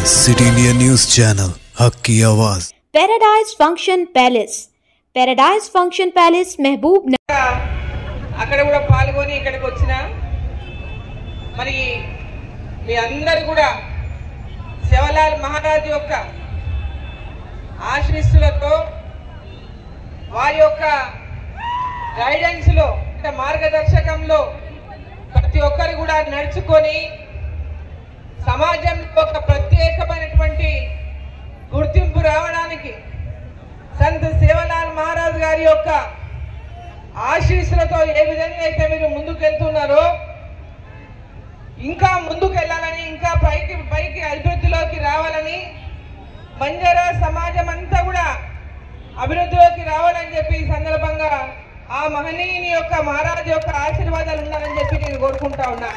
City India news channel हक की आवाज़। Paradise function palace, paradise function palace महबूब అక్కడ కూడా పాల్గొని ఇక్కడికి వచ్చిన మరి మీ అందరూ కూడా శివలాల్ మహారాజ్ యొక్క ఆశీస్సులతో వారి యొక్క గైడెన్స్ లో మార్గదర్శకంలో ప్రతి ఒక్కరు కూడా నడుచుకొని సమాజంలో ఒక ప్రత్యేకమైనటువంటి గుర్తింపు రావడానికి సంత్ సేవలాల్ మహారాజ్ గారి యొక్క ఆశీస్సులతో ఏ విధంగా అయితే మీరు ముందుకు వెళ్తున్నారో ఇంకా ముందుకు వెళ్ళాలని, ఇంకా పైకి అభివృద్ధిలోకి రావాలని, బంజారా సమాజం అంతా కూడా అభివృద్ధిలోకి రావాలని చెప్పి ఈ సందర్భంగా ఆ మహనీయుని యొక్క మహారాజ్ యొక్క ఆశీర్వాదాలు ఉండాలని చెప్పి నేను కోరుకుంటా ఉన్నా.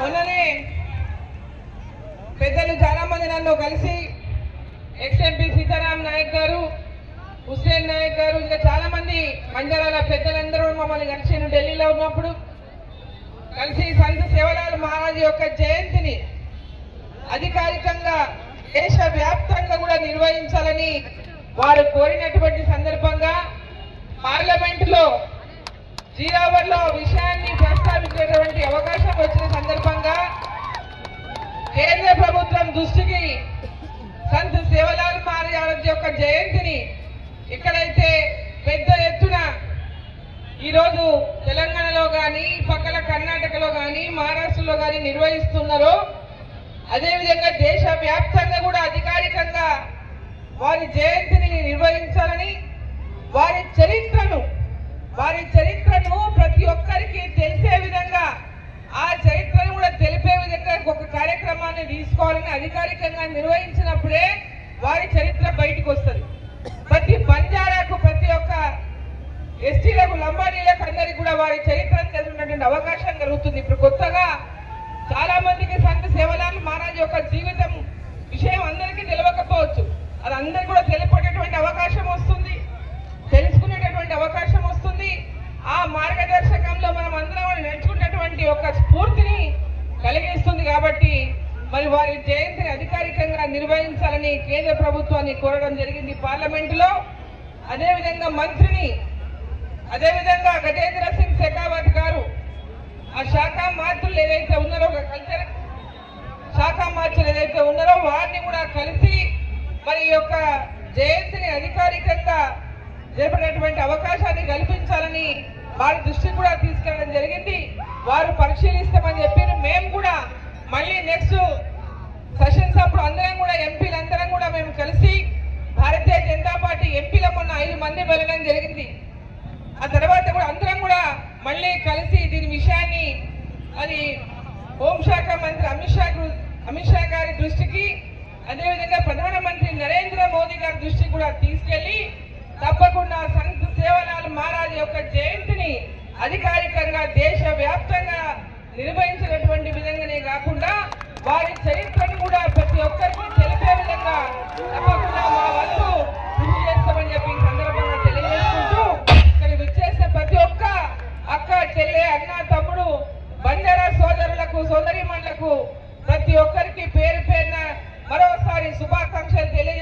మొన్ననే పెద్దలు చాలా మంది నన్ను కలిసి ఎక్స్ఎంపీ సీతారాం నాయక్ గారు, హుస్సేన్ నాయక్ గారు, ఇంకా చాలా మంది బంజారాల పెద్దలందరూ మమ్మల్ని కలిసి ఢిల్లీలో ఉన్నప్పుడు కలిసి సంత్ సేవలాల్ మహారాజ్ యొక్క జయంతిని అధికారికంగా దేశవ్యాప్తంగా కూడా నిర్వహించాలని వారు కోరినటువంటి సందర్భంగా పార్లమెంటులో జీరావర్లో విషయాన్ని ప్రస్తావించేటువంటి అవకాశం వచ్చిన సందర్భంగా కేంద్ర ప్రభుత్వం దృష్టికి సంత్ సేవలాల్ మహారాజ్ యొక్క జయంతిని ఎక్కడైతే పెద్ద ఎత్తున ఈరోజు తెలంగాణలో కానీ, పక్కన కర్ణాటకలో కానీ, మహారాష్ట్రలో కానీ నిర్వహిస్తున్నారో అదేవిధంగా దేశవ్యాప్తంగా కూడా అధికారికంగా వారి జయంతిని నిర్వహించాలని, వారి చరిత్రను ప్రతి ఒక్కరికి తెలిసే విధంగా, ఆ చరిత్రను కూడా తెలిపే విధంగా ఒక కార్యక్రమాన్ని తీసుకోవాలని అధికారికంగా నిర్వహించినప్పుడే వారి చరిత్ర బయటకు వస్తుంది. ప్రతి బంజారాకు, ప్రతి ఒక్క ఎస్టీలకు, లంబాడీలకు అందరికీ కూడా వారి చరిత్రను తెలిసినటువంటి అవకాశం కలుగుతుంది. ఇప్పుడు కొత్తగా చాలా మందికి సంత్ సేవలాల్ మహారాజ్ యొక్క జీవితం విషయం అందరికీ తెలియకపోవచ్చు. అది అందరికీ కూడా తెలిపేటటువంటి అవకాశం వస్తుంది, తెలుసుకునేటటువంటి అవకాశం వస్తుంది. ఆ మార్గదర్శకంలో మనం అందరం నడుచుకున్నటువంటి ఒక స్ఫూర్తిని కలిగిస్తుంది. కాబట్టి మరి వారి జయంతిని అధికారికంగా నిర్వహించాలని కేంద్ర ప్రభుత్వాన్ని కోరడం జరిగింది పార్లమెంటులో. అదేవిధంగా మంత్రిని, అదేవిధంగా గజేంద్ర సింగ్ షెకావత్ గారు, ఆ శాఖ మార్చులు ఏదైతే ఉన్నారో, ఒక కల్చర్ శాఖ మార్చులు ఏదైతే ఉన్నారో వారిని కూడా కలిసి మరి ఈ యొక్క జయంతిని అధికారికంగా చేపట్టేటువంటి అవకాశాన్ని కల్పించాలని వారి దృష్టికి కూడా తీసుకెళ్లడం జరిగింది. వారు పరిశీలిస్తామని చెప్పారు. మేము కూడా మళ్ళీ నెక్స్ట్ సెషన్స్ అప్పుడు అందరం కూడా ఎంపీలందరం కూడా మేము కలిసి భారతీయ జనతా పార్టీ ఎంపీల మొన్న 5 మంది వెళ్ళడం జరిగింది. ఆ తర్వాత కూడా అందరం కూడా మళ్ళీ కలిసి దీని విషయాన్ని అది హోంశాఖ మంత్రి అమిత్ షా గారి దృష్టికి, అదేవిధంగా ప్రధానమంత్రి నరేంద్ర మోదీ గారి దృష్టికి కూడా తీసుకెళ్లి తప్పకుండా సంత్ సేవలాల్ మహారాజ్ యొక్క జయంతిని అధికారికంగా దేశవ్యాప్తంగా నిర్వహించినటువంటి విధంగానే కాకుండా వారి చరిత్రను కూడా ప్రతి ఒక్కరికి తెలిపే విధంగా తప్పకుండా మా వంతు కృషి చేస్తామని చెప్పి ఈ సందర్భంగా తెలియజేసుకుంటూ, ఇక్కడ విచ్చేసిన ప్రతి ఒక్క అక్క, చెల్లె, అన్న, తమ్ముడు, బంజారా సోదరులకు, సోదరీమణులకు ప్రతి ఒక్కరికి పేరు పేరున మరోసారి శుభాకాంక్షలు తెలియజేస్తాం.